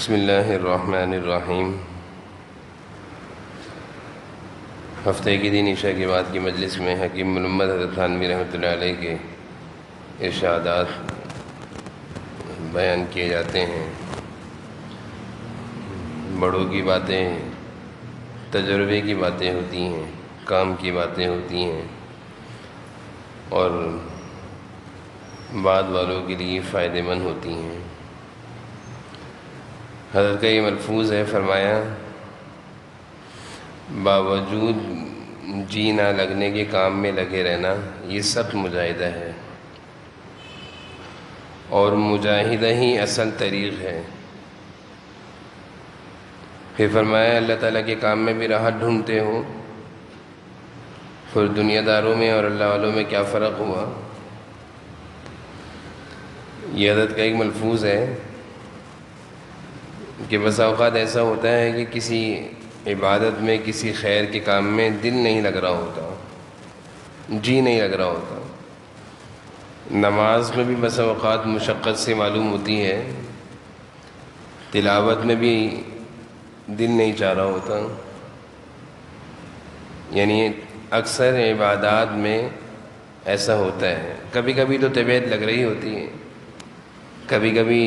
بسم اللہ الرحمن الرحیم۔ ہفتے کی دن عشاء کے بعد کی مجلس میں حکیم محمد حضرت تھانوی رحمۃ اللہ علیہ کے ارشادات بیان کیے جاتے ہیں۔ بڑوں کی باتیں تجربے کی باتیں ہوتی ہیں، کام کی باتیں ہوتی ہیں، اور بعد والوں کے لیے فائدہ مند ہوتی ہیں۔ حضرت کا یہ ملفوظ ہے، فرمایا باوجود جی نہ لگنے کے کام میں لگے رہنا یہ سخت مجاہدہ ہے، اور مجاہدہ ہی اصل طریق ہے۔ پھر فرمایا اللہ تعالیٰ کے کام میں بھی راحت ڈھونڈتے ہو، پھر دنیا داروں میں اور اللہ والوں میں کیا فرق ہوا؟ یہ حضرت کا ایک ملفوظ ہے کہ بس اوقات ایسا ہوتا ہے کہ کسی عبادت میں، کسی خیر کے کام میں دل نہیں لگ رہا ہوتا، جی نہیں لگ رہا ہوتا۔ نماز میں بھی بس اوقات مشقت سے معلوم ہوتی ہے، تلاوت میں بھی دل نہیں چاہ رہا ہوتا، یعنی اکثر عبادات میں ایسا ہوتا ہے۔ کبھی کبھی تو طبیعت لگ رہی ہوتی ہے، کبھی کبھی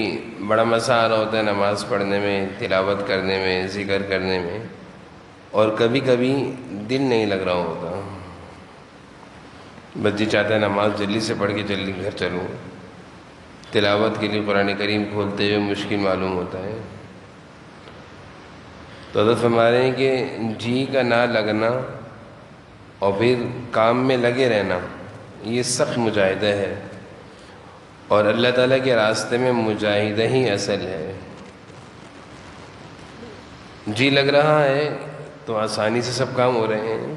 بڑا مزہ آ رہا ہوتا ہے نماز پڑھنے میں، تلاوت کرنے میں، ذکر کرنے میں، اور کبھی کبھی دل نہیں لگ رہا ہوتا، بس جی چاہتا ہے نماز جلدی سے پڑھ کے جلدی گھر چلوں، تلاوت کے لیے قرآن کریم کھولتے ہوئے مشکل معلوم ہوتا ہے۔ تو حضرت فرما رہے ہیں کہ جی کا نہ لگنا اور پھر کام میں لگے رہنا یہ سخت مجاہدہ ہے، اور اللہ تعالیٰ کے راستے میں مجاہدہ ہی اصل ہے۔ جی لگ رہا ہے تو آسانی سے سب کام ہو رہے ہیں،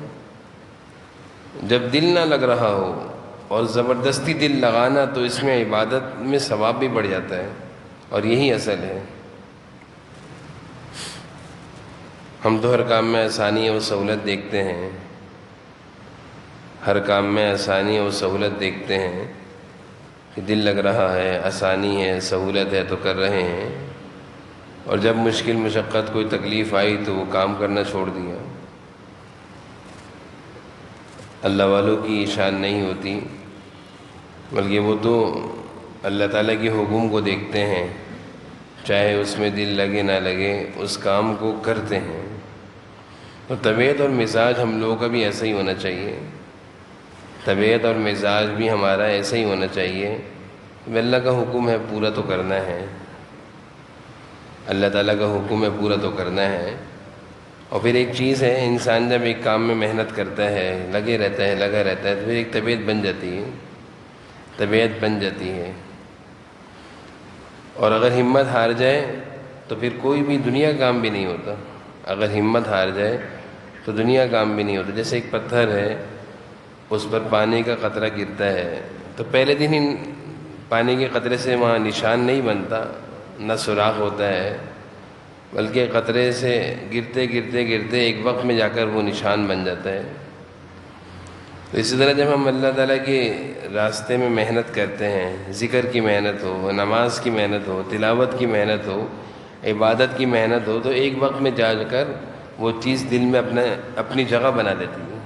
جب دل نہ لگ رہا ہو اور زبردستی دل لگانا تو اس میں عبادت میں ثواب بھی بڑھ جاتا ہے، اور یہی اصل ہے۔ ہم تو ہر کام میں آسانی اور سہولت دیکھتے ہیں، ہر کام میں آسانی اور سہولت دیکھتے ہیں کہ دل لگ رہا ہے، آسانی ہے، سہولت ہے تو کر رہے ہیں، اور جب مشکل مشقت کوئی تکلیف آئی تو وہ کام کرنا چھوڑ دیا۔ اللہ والوں کی شان نہیں ہوتی، بلکہ وہ تو اللہ تعالیٰ کے حکم کو دیکھتے ہیں، چاہے اس میں دل لگے نہ لگے اس کام کو کرتے ہیں۔ تو طبیعت اور مزاج ہم لوگوں کا بھی ایسا ہی ہونا چاہیے، طبیعت اور مزاج بھی ہمارا ایسا ہی ہونا چاہیے کہ اللہ کا حکم ہے پورا تو کرنا ہے، اللہ تعالیٰ کا حکم ہے پورا تو کرنا ہے۔ اور پھر ایک چیز ہے، انسان جب ایک کام میں محنت کرتا ہے، لگے رہتا ہے، لگا رہتا ہے، تو پھر ایک طبیعت بن جاتی ہے، طبیعت بن جاتی ہے۔ اور اگر ہمت ہار جائے تو پھر کوئی بھی دنیا کام بھی نہیں ہوتا، اگر ہمت ہار جائے تو دنیا کام بھی نہیں ہوتا۔ جیسے ایک پتھر ہے، اس پر پانی کا قطرہ گرتا ہے تو پہلے دن ہی پانی کے قطرے سے وہاں نشان نہیں بنتا، نہ سوراخ ہوتا ہے، بلکہ قطرے سے گرتے گرتے گرتے ایک وقت میں جا کر وہ نشان بن جاتا ہے۔ تو اسی طرح جب ہم اللہ تعالیٰ کے راستے میں محنت کرتے ہیں، ذکر کی محنت ہو، نماز کی محنت ہو، تلاوت کی محنت ہو، عبادت کی محنت ہو، تو ایک وقت میں جا کر وہ چیز دل میں اپنی جگہ بنا لیتی ہے،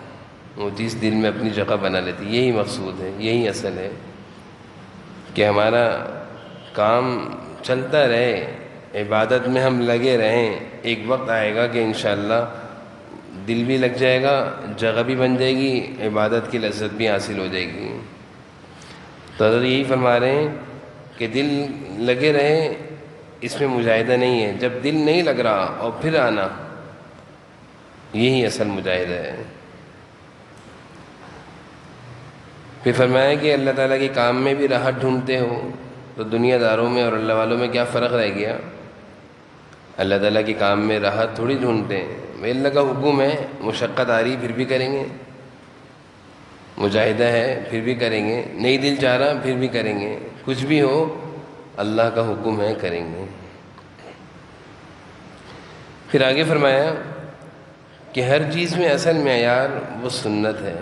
وہ چیز دل میں اپنی جگہ بنا لیتی ہے۔ یہی مقصود ہے، یہی اصل ہے کہ ہمارا کام چلتا رہے، عبادت میں ہم لگے رہیں، ایک وقت آئے گا کہ انشاءاللہ دل بھی لگ جائے گا، جگہ بھی بن جائے گی، عبادت کی لذت بھی حاصل ہو جائے گی۔ تو حضرت یہی فرما رہے ہیں کہ دل لگے رہے، اس میں مجاہدہ نہیں ہے، جب دل نہیں لگ رہا اور پھر آنا، یہی اصل مجاہدہ ہے۔ پھر فرمایا کہ اللہ تعالیٰ کے کام میں بھی راحت ڈھونڈتے ہو، تو دنیا داروں میں اور اللہ والوں میں کیا فرق رہ گیا؟ اللہ تعالیٰ کے کام میں راحت تھوڑی ڈھونڈتے ہیں، اللہ کا حکم ہے، مشقت آ رہی پھر بھی کریں گے، مجاہدہ ہے پھر بھی کریں گے، نہیں دل چاہ رہا پھر بھی کریں گے، کچھ بھی ہو اللہ کا حکم ہے کریں گے۔ پھر آگے فرمایا کہ ہر چیز میں اصل معیار وہ سنت ہے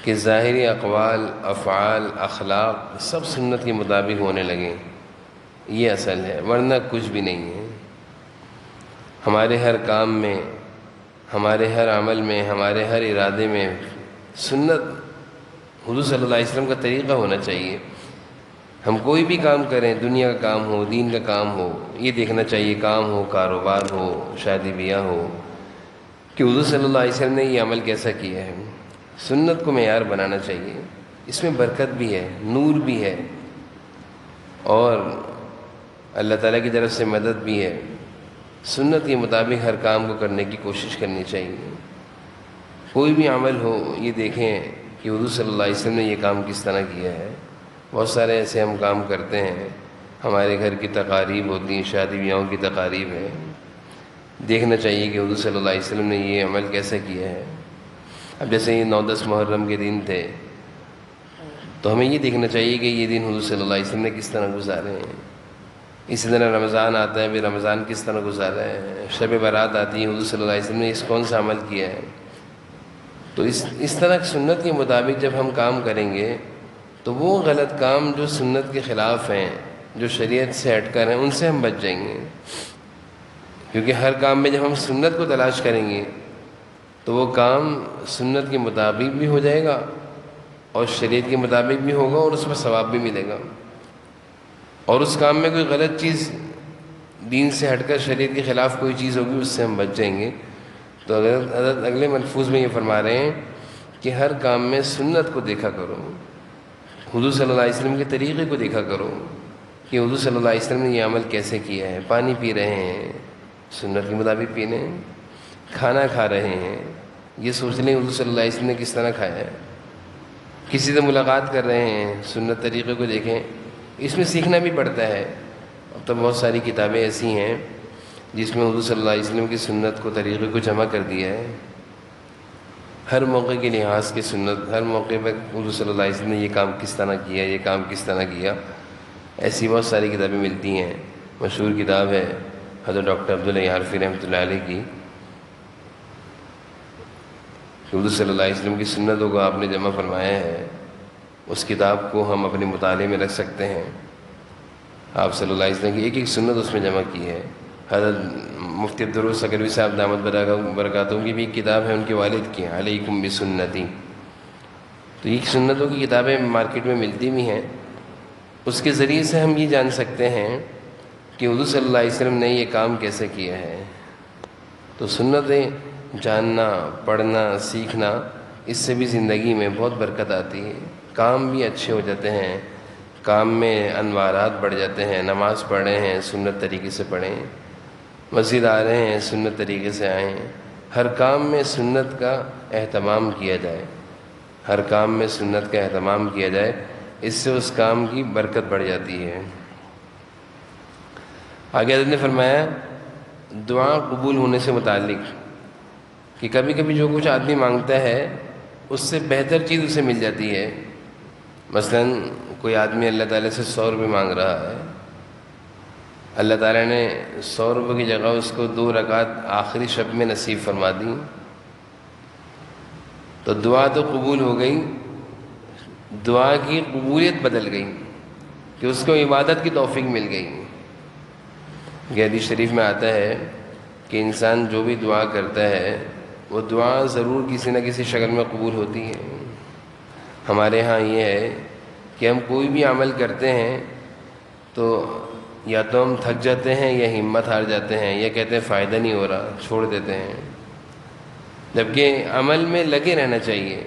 کہ ظاہری اقوال، افعال، اخلاق سب سنت کے مطابق ہونے لگیں، یہ اصل ہے، ورنہ کچھ بھی نہیں ہے۔ ہمارے ہر کام میں، ہمارے ہر عمل میں، ہمارے ہر ارادے میں سنت حضور صلی اللہ علیہ وسلم کا طریقہ ہونا چاہیے۔ ہم کوئی بھی کام کریں، دنیا کا کام ہو، دین کا کام ہو، یہ دیکھنا چاہیے، کام ہو، کاروبار ہو، شادی بیاہ ہو، کہ حضور صلی اللہ علیہ وسلم نے یہ عمل کیسا کیا ہے۔ سنت کو معیار بنانا چاہیے، اس میں برکت بھی ہے، نور بھی ہے، اور اللہ تعالیٰ کی طرف سے مدد بھی ہے۔ سنت کے مطابق ہر کام کو کرنے کی کوشش کرنی چاہیے۔ کوئی بھی عمل ہو، یہ دیکھیں کہ حضور صلی اللہ علیہ وسلم نے یہ کام کس طرح کیا ہے۔ بہت سارے ایسے ہم کام کرتے ہیں، ہمارے گھر کی تقاریب ہوتی ہیں، شادی بیاہوں کی تقاریب ہے، دیکھنا چاہیے کہ حضور صلی اللہ علیہ وسلم نے یہ عمل کیسا کیا ہے۔ اب جیسے یہ 9-10 محرم کے دن تھے، تو ہمیں یہ دیکھنا چاہیے کہ یہ دن حضور صلی اللہ علیہ وسلم نے کس طرح گزارے ہیں۔ اسی طرح رمضان آتا ہے، بھی رمضان کس طرح گزارا ہے۔ شب برات آتی ہے، حضور صلی اللہ علیہ وسلم نے اس کون سا عمل کیا ہے۔ تو اس طرح سنت کے مطابق جب ہم کام کریں گے تو وہ غلط کام جو سنت کے خلاف ہیں، جو شریعت سے ہٹ کر ہیں، ان سے ہم بچ جائیں گے۔ کیونکہ ہر کام میں جب ہم سنت کو تلاش کریں گے تو وہ کام سنت کے مطابق بھی ہو جائے گا اور شریعت کے مطابق بھی ہوگا، اور اس میں ثواب بھی ملے گا۔ اور اس کام میں کوئی غلط چیز، دین سے ہٹ کر شریعت کے خلاف کوئی چیز ہوگی، اس سے ہم بچ جائیں گے۔ تو حضرت اگلے ملفوظ میں یہ فرما رہے ہیں کہ ہر کام میں سنت کو دیکھا کرو، حضور صلی اللہ علیہ وسلم کے طریقے کو دیکھا کرو کہ حضور صلی اللہ علیہ وسلم نے یہ عمل کیسے کیا ہے۔ پانی پی رہے ہیں، سنت کے مطابق پینے ہیں۔ کھانا کھا رہے ہیں، یہ سوچ لیں حضور صلی اللہ علیہ وسلم نے کس طرح کھایا ہے۔ کسی سے ملاقات کر رہے ہیں، سنت طریقے کو دیکھیں۔ اس میں سیکھنا بھی پڑتا ہے۔ اب تو بہت ساری کتابیں ایسی ہیں جس میں حضور صلی اللہ علیہ وسلم کی سنت کو، طریقے کو جمع کر دیا ہے۔ ہر موقع کے لحاظ کی سنت، ہر موقع پر حضور صلی اللہ علیہ وسلم نے یہ کام کس طرح کیا، یہ کام کس طرح کیا، ایسی بہت ساری کتابیں ملتی ہیں۔ مشہور کتاب ہے حضرت ڈاکٹر عبداللہ عارفی رحمۃ اللہ علیہ کی، حضور صلی اللہ علیہ وسلم کی سنتوں کو آپ نے جمع فرمایا ہے۔ اس کتاب کو ہم اپنے مطالعے میں رکھ سکتے ہیں۔ آپ صلی اللہ علیہ وسلم کی ایک ایک سنت اس میں جمع کی ہے۔ حضرت مفتی عبدالروف سکروی صاحب دامت برکاتہم کی بھی ایک کتاب ہے، ان کے والد کی، علیکم بسنتی۔ تو یہ سنتوں کی کتابیں مارکیٹ میں ملتی بھی ہیں۔ اس کے ذریعے سے ہم یہ جان سکتے ہیں کہ حضور صلی اللہ علیہ وسلم نے یہ کام کیسے کیا ہے۔ تو سنتیں جاننا، پڑھنا، سیکھنا، اس سے بھی زندگی میں بہت برکت آتی ہے۔ کام بھی اچھے ہو جاتے ہیں، کام میں انوارات بڑھ جاتے ہیں۔ نماز پڑھ رہے ہیں، سنت طریقے سے پڑھیں۔ مسجد آ رہے ہیں، سنت طریقے سے آئیں۔ ہر کام میں سنت کا اہتمام کیا جائے، ہر کام میں سنت کا اہتمام کیا جائے، اس سے اس کام کی برکت بڑھ جاتی ہے۔ آگے حضرت نے فرمایا دعا قبول ہونے سے متعلق کہ کبھی کبھی جو کچھ آدمی مانگتا ہے اس سے بہتر چیز اسے مل جاتی ہے۔ مثلاً کوئی آدمی اللہ تعالیٰ سے 100 روپے مانگ رہا ہے، اللہ تعالیٰ نے 100 روپے کی جگہ اس کو 2 رکعت آخری شب میں نصیب فرما دی، تو دعا تو قبول ہو گئی، دعا کی قبولیت بدل گئی کہ اس کو عبادت کی توفیق مل گئی۔ یہ حدیث شریف میں آتا ہے کہ انسان جو بھی دعا کرتا ہے وہ دعا ضرور کسی نہ کسی شکل میں قبول ہوتی ہے۔ ہمارے ہاں یہ ہے کہ ہم کوئی بھی عمل کرتے ہیں تو یا تو ہم تھک جاتے ہیں یا ہمت ہار جاتے ہیں، یا کہتے ہیں فائدہ نہیں ہو رہا، چھوڑ دیتے ہیں، جبکہ عمل میں لگے رہنا چاہیے۔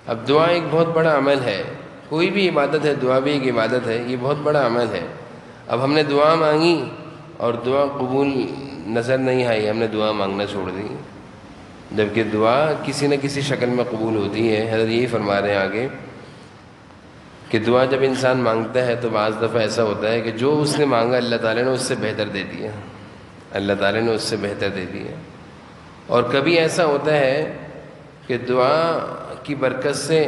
اب دعا ایک بہت بڑا عمل ہے، کوئی بھی عبادت ہے، دعا بھی ایک عبادت ہے، یہ بہت بڑا عمل ہے۔ اب ہم نے دعا مانگی اور دعا قبول نظر نہیں آئی، ہم نے دعا مانگنا چھوڑ دی، جبکہ دعا کسی نہ کسی شکل میں قبول ہوتی ہے۔ حضرت یہی فرما رہے ہیں آگے کہ دعا جب انسان مانگتا ہے تو بعض دفعہ ایسا ہوتا ہے کہ جو اس نے مانگا اللہ تعالیٰ نے اس سے بہتر دے دیا، اللہ تعالیٰ نے اس سے بہتر دے دیا۔ اور کبھی ایسا ہوتا ہے کہ دعا کی برکت سے،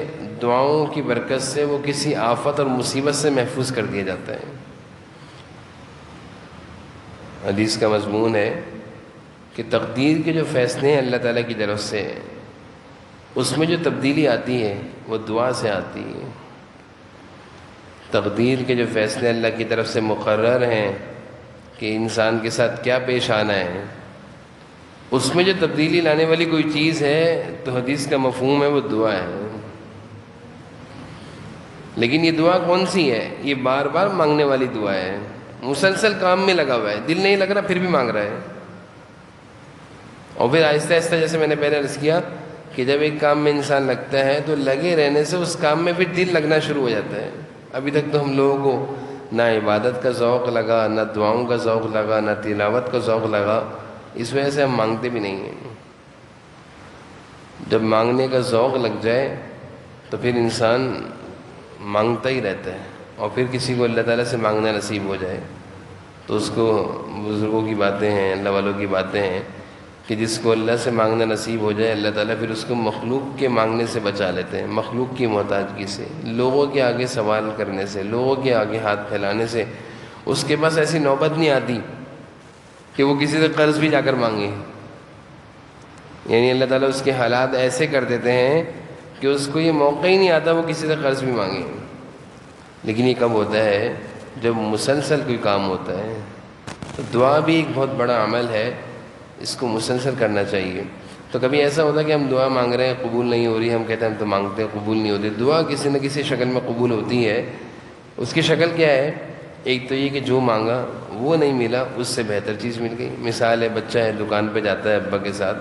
دعاؤں کی برکت سے وہ کسی آفت اور مصیبت سے محفوظ کر دیا جاتا ہے۔ حدیث کا مضمون ہے کہ تقدیر کے جو فیصلے ہیں اللہ تعالیٰ کی طرف سے، اس میں جو تبدیلی آتی ہے وہ دعا سے آتی ہے۔ تقدیر کے جو فیصلے اللہ کی طرف سے مقرر ہیں کہ انسان کے ساتھ کیا پیش آنا ہے، اس میں جو تبدیلی لانے والی کوئی چیز ہے تو حدیث کا مفہوم ہے وہ دعا ہے۔ لیکن یہ دعا کون سی ہے؟ یہ بار بار مانگنے والی دعا ہے، مسلسل کام میں لگا ہوا ہے، دل نہیں لگ رہا پھر بھی مانگ رہا ہے، اور پھر آہستہ آہستہ جیسے میں نے پہلے عرض کیا کہ جب ایک کام میں انسان لگتا ہے تو لگے رہنے سے اس کام میں پھر دل لگنا شروع ہو جاتا ہے۔ ابھی تک تو ہم لوگوں کو نہ عبادت کا ذوق لگا، نہ دعاؤں کا ذوق لگا، نہ تلاوت کا ذوق لگا، اس وجہ سے ہم مانگتے بھی نہیں ہیں۔ جب مانگنے کا ذوق لگ جائے تو پھر انسان مانگتا ہی رہتا ہے، اور پھر کسی کو اللہ تعالیٰ سے مانگنا نصیب ہو جائے تو اس کو، بزرگوں کی باتیں ہیں، اللہ والوں کی باتیں ہیں کہ جس کو اللہ سے مانگنا نصیب ہو جائے اللہ تعالیٰ پھر اس کو مخلوق کے مانگنے سے بچا لیتے ہیں، مخلوق کی محتاجگی سے، لوگوں کے آگے سوال کرنے سے، لوگوں کے آگے ہاتھ پھیلانے سے اس کے پاس ایسی نوبت نہیں آتی کہ وہ کسی سے قرض بھی جا کر مانگے۔ یعنی اللہ تعالیٰ اس کے حالات ایسے کر دیتے ہیں کہ اس کو یہ موقع ہی نہیں آتا وہ کسی سے قرض بھی مانگے۔ لیکن یہ کب ہوتا ہے؟ جب مسلسل کوئی کام ہوتا ہے۔ تو دعا بھی ایک بہت بڑا عمل ہے، اس کو مسلسل کرنا چاہیے۔ تو کبھی ایسا ہوتا ہے کہ ہم دعا مانگ رہے ہیں قبول نہیں ہو رہی، ہم کہتے ہیں ہم تو مانگتے ہیں قبول نہیں ہوتی۔ دعا کسی نہ کسی شکل میں قبول ہوتی ہے۔ اس کی شکل کیا ہے؟ ایک تو یہ کہ جو مانگا وہ نہیں ملا، اس سے بہتر چیز مل گئی۔ مثال ہے، بچہ ہے دکان پہ جاتا ہے ابا کے ساتھ،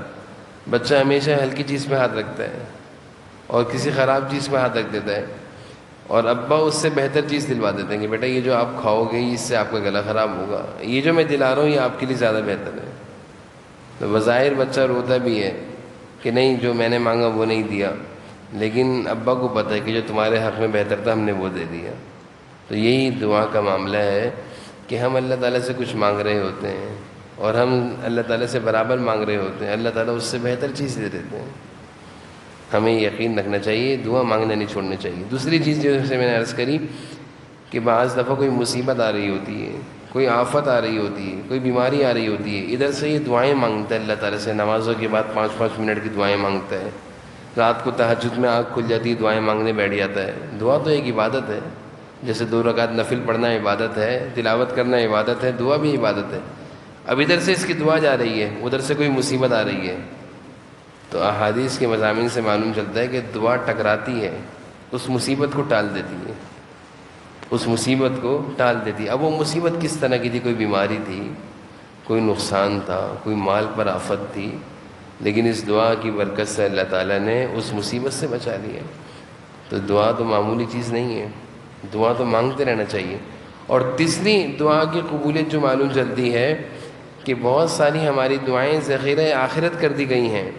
بچہ ہمیشہ ہلکی چیز پہ ہاتھ رکھتا ہے اور کسی خراب چیز پہ ہاتھ رکھ دیتا ہے، اور ابا اس سے بہتر چیز دلوا دیتے ہیں کہ بیٹا یہ جو آپ کھاؤ گے اس سے آپ کا گلا خراب ہوگا، یہ جو میں دلا رہا ہوں یہ آپ کے لیے زیادہ بہتر ہے۔ تو بظاہر بچہ روتا بھی ہے کہ نہیں جو میں نے مانگا وہ نہیں دیا، لیکن ابا کو پتہ ہے کہ جو تمہارے حق میں بہتر تھا ہم نے وہ دے دیا۔ تو یہی دعا کا معاملہ ہے کہ ہم اللہ تعالیٰ سے کچھ مانگ رہے ہوتے ہیں اور ہم اللہ تعالیٰ سے برابر مانگ رہے ہوتے ہیں، اللہ تعالیٰ اس سے بہتر چیز دے دیتے ہیں۔ ہمیں یقین رکھنا چاہیے، دعا مانگنا نہیں چھوڑنی چاہیے۔ دوسری چیز جو سے میں نے عرض کری کہ بعض دفعہ کوئی مصیبت آ رہی ہوتی ہے، کوئی آفت آ رہی ہوتی ہے، کوئی بیماری آ رہی ہوتی ہے، ادھر سے یہ دعائیں مانگتا ہے اللہ تعالیٰ سے، نمازوں کے بعد 5-5 منٹ کی دعائیں مانگتا ہے، رات کو تہجد میں آنکھ کھل جاتی ہے دعائیں مانگنے بیٹھ جاتا ہے۔ دعا تو ایک عبادت ہے، جیسے 2 رکعت نفل پڑھنا عبادت ہے، تلاوت کرنا عبادت ہے، دعا بھی عبادت ہے۔ اب ادھر سے اس کی دعا جا رہی ہے، ادھر سے کوئی مصیبت آ رہی ہے، تو احادیث کے مضامین سے معلوم چلتا ہے کہ دعا ٹکراتی ہے، اس مصیبت کو ٹال دیتی ہے، اس مصیبت کو ٹال دیتی ہے۔ اب وہ مصیبت کس طرح کی تھی؟ کوئی بیماری تھی، کوئی نقصان تھا، کوئی مال پر آفت تھی، لیکن اس دعا کی برکت سے اللہ تعالیٰ نے اس مصیبت سے بچا لیا۔ تو دعا تو معمولی چیز نہیں ہے، دعا تو مانگتے رہنا چاہیے۔ اور تیسری دعا کی قبولیت جو معلوم چلتی ہے کہ بہت ساری ہماری دعائیں ذخیرہ آخرت کر دی گئی ہیں،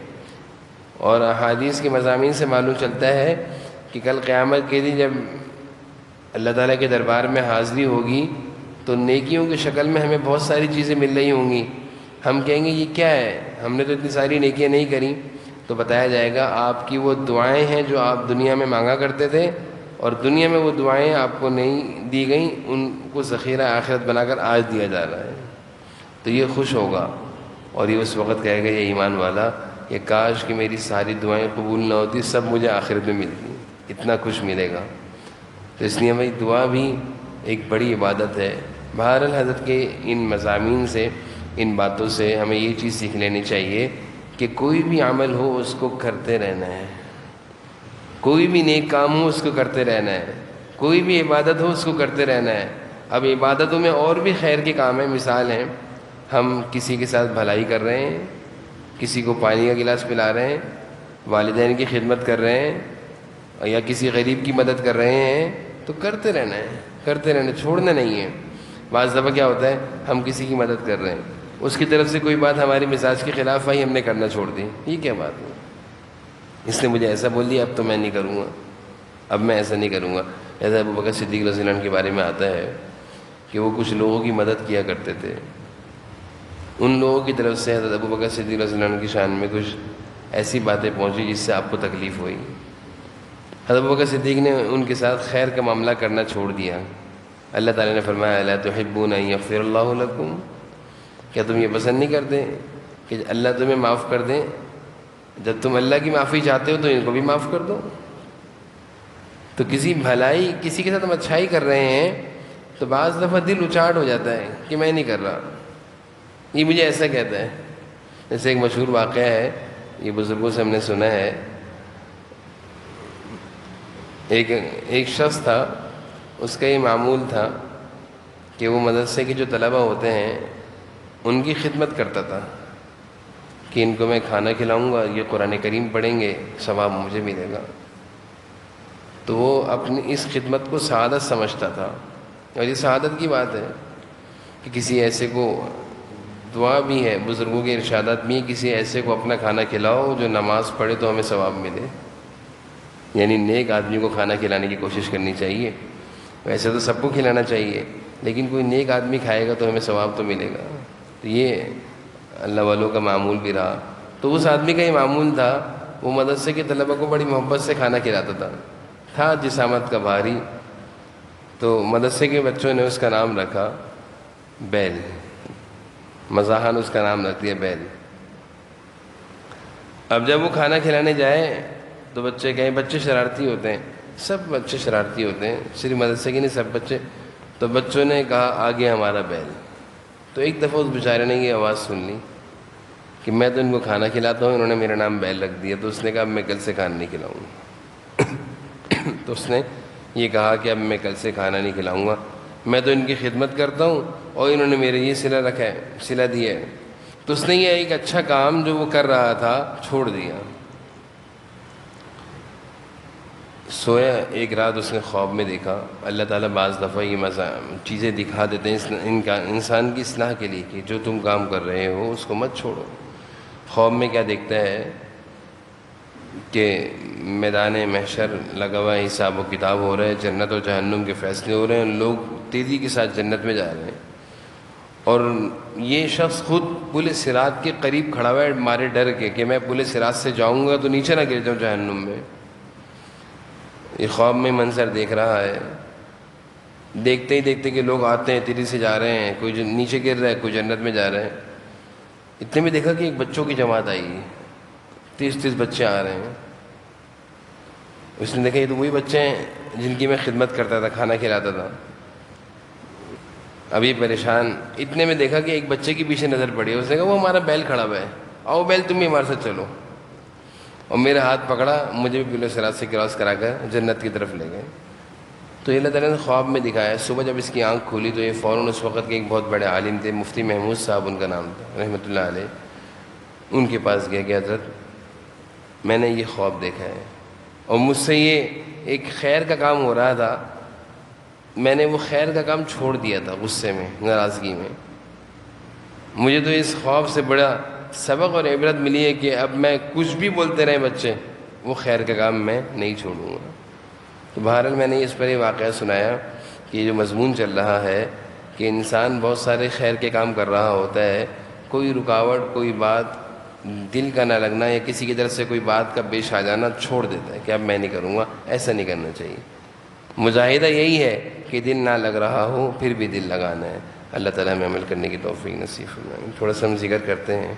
اور احادیث کے مضامین سے معلوم چلتا ہے کہ کل قیامت کے دن جب اللہ تعالیٰ کے دربار میں حاضری ہوگی تو نیکیوں کی شکل میں ہمیں بہت ساری چیزیں مل رہی ہوں گی، ہم کہیں گے یہ کیا ہے، ہم نے تو اتنی ساری نیکیاں نہیں کریں، تو بتایا جائے گا آپ کی وہ دعائیں ہیں جو آپ دنیا میں مانگا کرتے تھے، اور دنیا میں وہ دعائیں آپ کو نہیں دی گئیں، ان کو ذخیرہ آخرت بنا کر آج دیا جا رہا ہے۔ تو یہ خوش ہوگا اور یہ اس وقت کہے گا یہ ایمان والا کہ کاش کہ میری ساری دعائیں قبول نہ ہوتی، سب مجھے آخرت میں ملتی، اتنا خوش ملے گا۔ تو اس لیے ہمیں دعا بھی ایک بڑی عبادت ہے۔ بہرحال حضرت کے ان مضامین سے، ان باتوں سے ہمیں یہ چیز سیکھ لینی چاہیے کہ کوئی بھی عمل ہو اس کو کرتے رہنا ہے، کوئی بھی نیک کام ہو اس کو کرتے رہنا ہے، کوئی بھی عبادت ہو اس کو کرتے رہنا ہے۔ اب عبادتوں میں اور بھی خیر کے کام ہیں، مثال ہیں ہم کسی کے ساتھ بھلائی کر رہے ہیں، کسی کو پانی کا گلاس پلا رہے ہیں، والدین کی خدمت کر رہے ہیں، یا کسی غریب کی مدد کر رہے ہیں، تو کرتے رہنا ہے، کرتے رہنا، چھوڑنا نہیں ہے۔ بعض دفعہ کیا ہوتا ہے ہم کسی کی مدد کر رہے ہیں، اس کی طرف سے کوئی بات ہماری مزاج کے خلاف آئی، ہم نے کرنا چھوڑ دی، یہ کیا بات ہے، اس نے مجھے ایسا بول دیا اب تو میں نہیں کروں گا، اب میں ایسا نہیں کروں گا۔ ایسا ابوبکر صدیق رضی اللہ عنہ کے بارے میں آتا ہے کہ وہ کچھ لوگوں کی مدد کیا کرتے تھے، ان لوگوں کی طرف سے حضرت ابوبکر صدیق رضی اللہ عنہ کی شان میں کچھ ایسی باتیں پہنچی جس سے آپ کو تکلیف ہوئی۔ حضرت ابوبکر صدیق نے ان کے ساتھ خیر کا معاملہ کرنا چھوڑ دیا۔ اللہ تعالیٰ نے فرمایا الا تحبون ان یغفر اللہ لکم، کیا تم یہ پسند نہیں کرتے کہ اللہ تمہیں معاف کر دیں؟ جب تم اللہ کی معافی چاہتے ہو تو ان کو بھی معاف کر دو۔ تو کسی بھلائی، کسی کے ساتھ ہم اچھائی کر رہے ہیں تو بعض دفعہ دل اچاٹ ہو جاتا ہے کہ میں نہیں کر رہا، یہ مجھے ایسا کہتا ہے. جیسے ایک مشہور واقعہ ہے، یہ بزرگوں سے ہم نے سنا ہے. ایک شخص تھا، اس کا یہ معمول تھا کہ وہ مدرسے کے جو طلبہ ہوتے ہیں ان کی خدمت کرتا تھا کہ ان کو میں کھانا کھلاؤں گا، یہ قرآن کریم پڑھیں گے، ثواب مجھے ملے گا. تو وہ اپنی اس خدمت کو سعادت سمجھتا تھا. اور یہ سعادت کی بات ہے کہ کسی ایسے کو، دعا بھی ہے، بزرگوں کے ارشادات بھی ہیں، کسی ایسے کو اپنا کھانا کھلاؤ جو نماز پڑھے تو ہمیں ثواب ملے. یعنی نیک آدمی کو کھانا کھلانے کی کوشش کرنی چاہیے. ویسے تو سب کو کھلانا چاہیے، لیکن کوئی نیک آدمی کھائے گا تو ہمیں ثواب تو ملے گا. تو یہ اللہ والوں کا معمول بھی رہا. تو اس آدمی کا یہ معمول تھا، وہ مدرسے کے طلبہ کو بڑی محبت سے کھانا کھلاتا تھا جسامت کا بھاری. تو مدرسے کے بچوں نے اس کا نام رکھا بیل، مزاحاً اس کا نام رکھ دیا بیل. اب جب وہ کھانا کھلانے جائے تو بچے کہیں، بچے شرارتی ہوتے ہیں، سب بچے شرارتی ہوتے ہیں، صرف مدرسے کے نہیں، سب بچے. تو بچوں نے کہا آگے ہمارا بیل. تو ایک دفعہ اس بیچارے نے یہ آواز سن لی کہ میں تو ان کو کھانا کھلاتا ہوں، انہوں نے میرا نام بیل رکھ دیا. تو اس نے کہا اب میں کل سے کھانا نہیں کھلاؤں گا. تو اس نے یہ کہا کہ اب میں کل سے کھانا نہیں کھلاؤں گا، میں تو ان کی خدمت کرتا ہوں اور انہوں نے میرے یہ صلہ رکھا ہے، صلہ دیا ہے. تو اس نے یہ ایک اچھا کام جو وہ کر رہا تھا چھوڑ دیا. سویا، ایک رات اس نے خواب میں دیکھا. اللہ تعالیٰ بعض دفعہ یہ چیزیں دکھا دیتے ہیں انسان کی اصلاح کے لیے کہ جو تم کام کر رہے ہو اس کو مت چھوڑو. خواب میں کیا دیکھتا ہے کہ میدان محشر لگا ہوا ہے، حساب و کتاب ہو رہا ہے، جنت اور جہنم کے فیصلے ہو رہے ہیں، لوگ تیزی کے ساتھ جنت میں جا رہے ہیں. اور یہ شخص خود پل صراط کے قریب کھڑا ہوا ہے مارے ڈر کے کہ میں پل صراط سے جاؤں گا تو نیچے نہ گر جاؤں جہنم میں. یہ خواب میں منظر دیکھ رہا ہے. دیکھتے ہی دیکھتے کہ لوگ آتے ہیں، تیزی سے جا رہے ہیں، کوئی نیچے گر رہا ہے، کوئی جنت میں جا رہے ہیں. اتنے میں دیکھا کہ ایک بچوں کی جماعت آئی ہے، 30 بچے آ رہے ہیں. اس نے دیکھا یہ تو وہی بچے ہیں جن کی میں خدمت کرتا تھا، کھانا کھلاتا تھا. ابھی پریشان. اتنے میں دیکھا کہ ایک بچے کے پیچھے نظر پڑی. اس نے کہا وہ ہمارا بیل کھڑا ہوا ہے، آؤ بیل تم بھی ہمارے ساتھ چلو. اور میرا ہاتھ پکڑا، مجھے بھی پل صراط سے کراس کرا کر جنت کی طرف لے گئے. تو اللہ تعالیٰ نے خواب میں دکھایا. صبح جب اس کی آنکھ کھولی تو یہ فوراً اس وقت کے ایک بہت بڑے عالم تھے، مفتی محمود صاحب ان کا نام تھا رحمۃ اللہ علیہ. ان کے پاس گیا کہ حضرت میں نے یہ خواب دیکھا ہے اور مجھ سے یہ ایک خیر کا کام ہو رہا تھا، میں نے وہ خیر کا کام چھوڑ دیا تھا غصے میں، ناراضگی میں. مجھے تو اس خواب سے بڑا سبق اور عبرت ملی ہے کہ اب میں کچھ بھی بولتے رہے بچے، وہ خیر کا کام میں نہیں چھوڑوں گا. تو بہرحال میں نے اس پر یہ واقعہ سنایا کہ یہ جو مضمون چل رہا ہے کہ انسان بہت سارے خیر کے کام کر رہا ہوتا ہے، کوئی رکاوٹ، کوئی بات دل کا نہ لگنا یا کسی کی طرف سے کوئی بات کا پیش آ جانا چھوڑ دیتا ہے کہ اب میں نہیں کروں گا. ایسا نہیں کرنا چاہیے. مجاہدہ یہی ہے کہ دل نہ لگ رہا ہو پھر بھی دل لگانا ہے. اللہ تعالیٰ ہمیں عمل کرنے کی توفیق نصیب فرمائے. تھوڑا سا ہم ذکر کرتے ہیں.